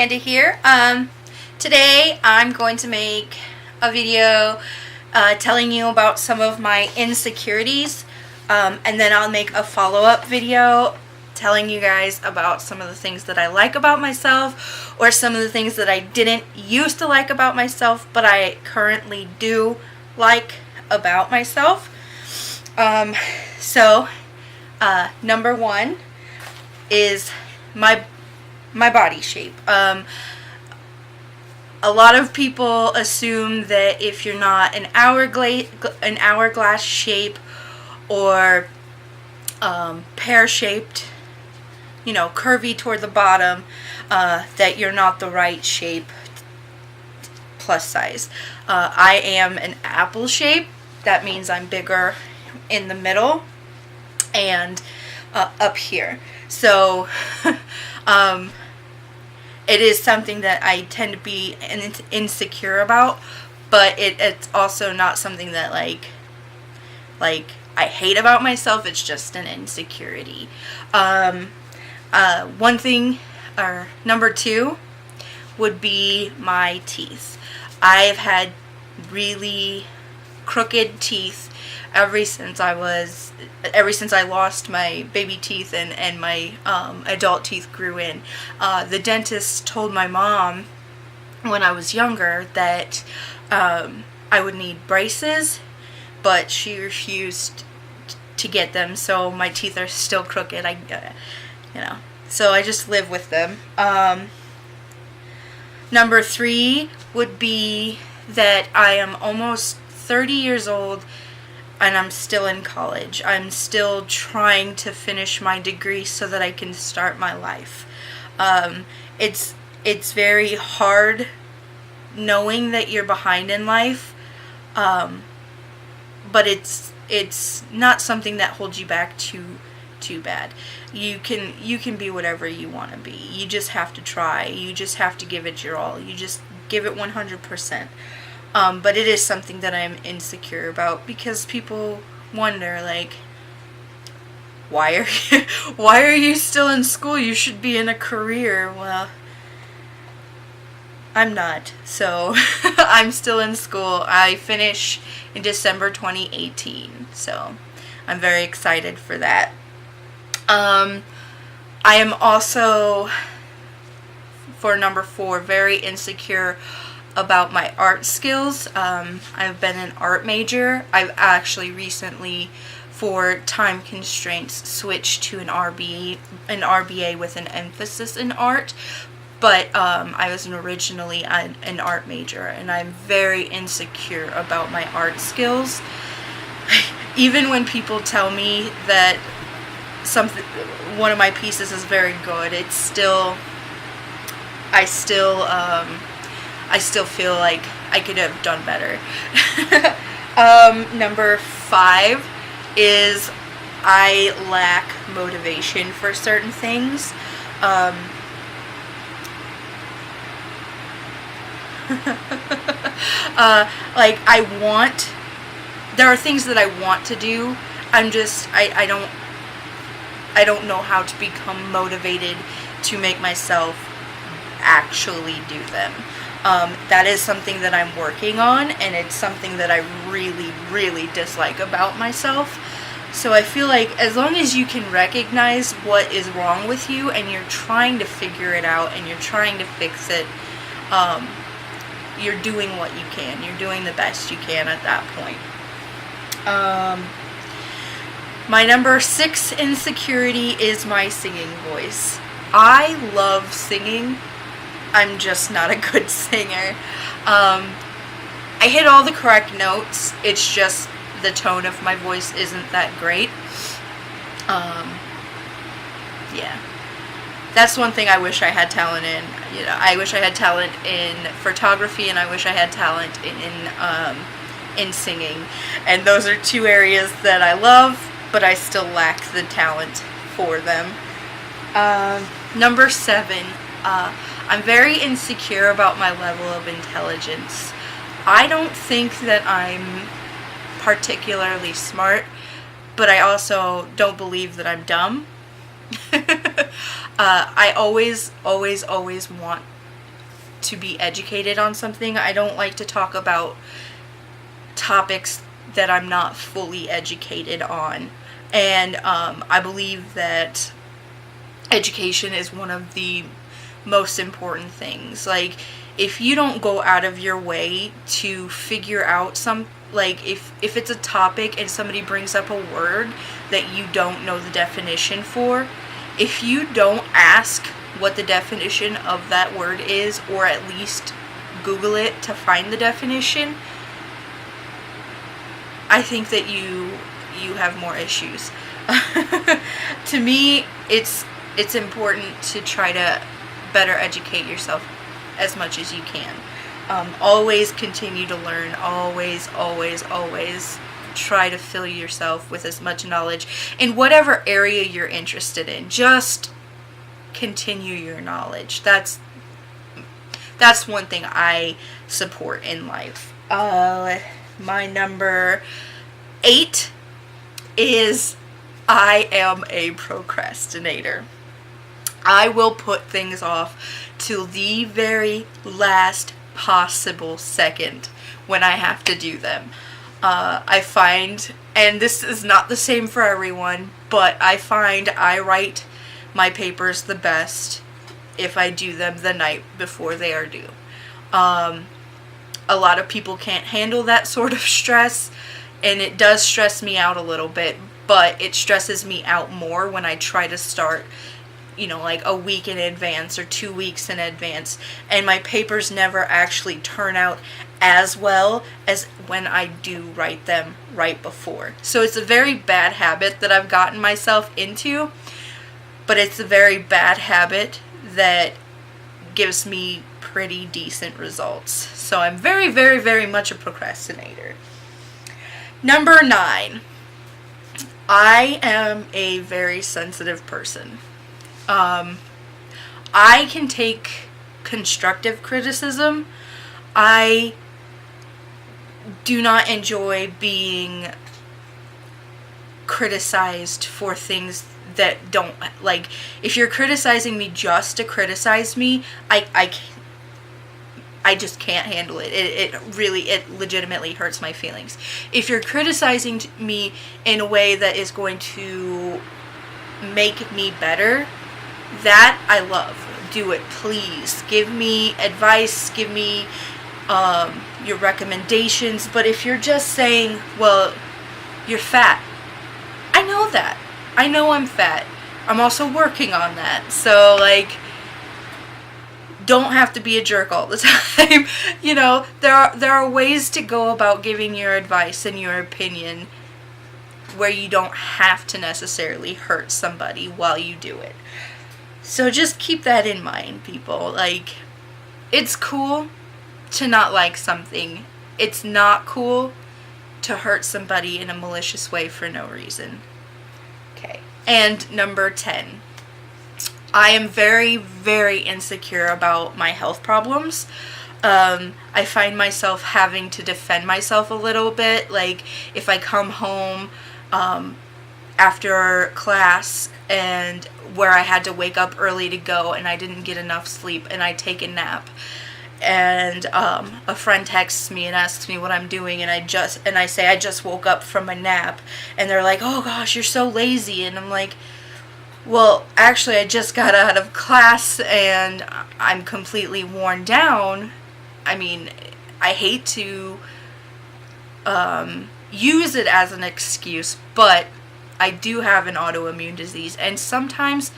Manda here. Today I'm going to make a video telling you about some of my insecurities, and then I'll make a follow-up video telling you guys about some of the things that I like about myself, or some of the things that I didn't used to like about myself but I currently do like about myself. Number one is my body shape. A lot of people assume that if you're not an hourglass shape or pear-shaped, curvy toward the bottom, that you're not the right shape, plus size. I am an apple shape. That means I'm bigger in the middle and up here. So it is something that I tend to be insecure about, but it's also not something that like I hate about myself. It's just an insecurity. One thing, or number two, would be my teeth. I've had really crooked teeth ever since I lost my baby teeth and my adult teeth grew in. The dentist told my mom when I was younger that I would need braces, but she refused to get them, so my teeth are still crooked. So I just live with them. Number three would be that I am almost 30 years old and I'm still in college. I'm still trying to finish my degree so that I can start my life. It's very hard knowing that you're behind in life, but it's not something that holds you back too bad. You can be whatever you want to be. You just have to try. You just have to give it your all. You just give it 100%. But it is something that I'm insecure about, because people wonder, like, why are you still in school? You should be in a career. Well, I'm not. So I'm still in school. I finish in December 2018. So I'm very excited for that. I am also, for number four, very insecure about my art skills. I've been an art major. I've actually recently, for time constraints, switched to an RBA with an emphasis in art. But I was originally an art major, and I'm very insecure about my art skills. Even when people tell me that one of my pieces is very good, I still feel like I could have done better. Number five is I lack motivation for certain things. There are things that I want to do. I don't know how to become motivated to make myself actually do them. That is something that I'm working on, and it's something that I really, really dislike about myself. So I feel like as long as you can recognize what is wrong with you and you're trying to figure it out and you're trying to fix it, you're doing what you can. You're doing the best you can at that point. My number six insecurity is my singing voice. I love singing. I'm just not a good singer. I hit all the correct notes. It's just the tone of my voice isn't that great. Yeah. That's one thing I wish I had talent in. I wish I had talent in photography, and I wish I had talent in singing. And those are two areas that I love, but I still lack the talent for them. Number seven, I'm very insecure about my level of intelligence. I don't think that I'm particularly smart, but I also don't believe that I'm dumb. I always want to be educated on something. I don't like to talk about topics that I'm not fully educated on. And I believe that education is one of the most important things. Like, if you don't go out of your way to figure out like, if it's a topic and somebody brings up a word that you don't know the definition for, if you don't ask what the definition of that word is, or at least Google it to find the definition, I think that you have more issues. To me, it's important to try to better educate yourself as much as you can. Always continue to learn. Always try to fill yourself with as much knowledge in whatever area you're interested in. Just continue your knowledge. That's one thing I support in life. My number 8 is I am a procrastinator. I will put things off till the very last possible second when I have to do them. I find, and this is not the same for everyone, but I find I write my papers the best if I do them the night before they are due. A lot of people can't handle that sort of stress, and it does stress me out a little bit, but it stresses me out more when I try to start, like a week in advance or 2 weeks in advance, and my papers never actually turn out as well as when I do write them right before. So it's a very bad habit that I've gotten myself into, but it's a very bad habit that gives me pretty decent results. So I'm very, very, very much a procrastinator. Number 9. I am a very sensitive person. I can take constructive criticism. I do not enjoy being criticized for things that don't, like, if you're criticizing me just to criticize me, I just can't handle it. It legitimately hurts my feelings. If you're criticizing me in a way that is going to make me better, that I love. Do it, please. Give me advice, give me your recommendations. But if you're just saying, well, you're fat, I know that. I know I'm fat. I'm also working on that. So, like, don't have to be a jerk all the time. There are ways to go about giving your advice and your opinion where you don't have to necessarily hurt somebody while you do it. So just keep that in mind, people. Like, it's cool to not like something. It's not cool to hurt somebody in a malicious way for no reason. Okay. And number 10. I am very, very insecure about my health problems. I find myself having to defend myself a little bit. Like, if I come home after class and where I had to wake up early to go and I didn't get enough sleep and I take a nap, and a friend texts me and asks me what I'm doing, and I say I just woke up from a nap, and they're like, oh gosh, you're so lazy, and I'm like, well, actually I just got out of class and I'm completely worn down. I mean, I hate to use it as an excuse, but I do have an autoimmune disease, and sometimes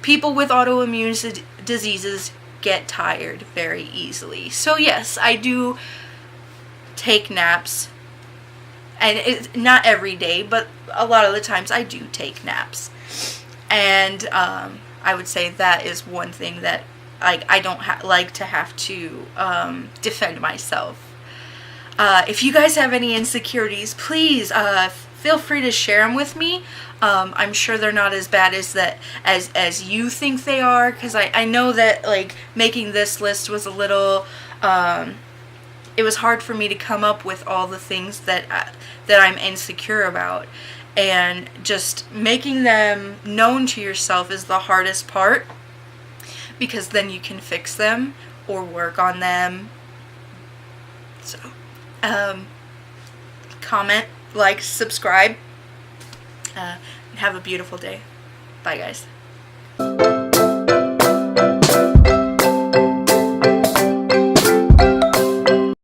people with autoimmune diseases get tired very easily. So yes, I do take naps, and it's not every day, but a lot of the times I do take naps. And I would say that is one thing that I don't like to have to defend myself. If you guys have any insecurities, please feel free to share them with me. I'm sure they're not as bad as you think they are, because I know that, like, making this list was a little, it was hard for me to come up with all the things that I'm insecure about, and just making them known to yourself is the hardest part, because then you can fix them or work on them. So, comment, like, subscribe, and have a beautiful day. Bye, guys.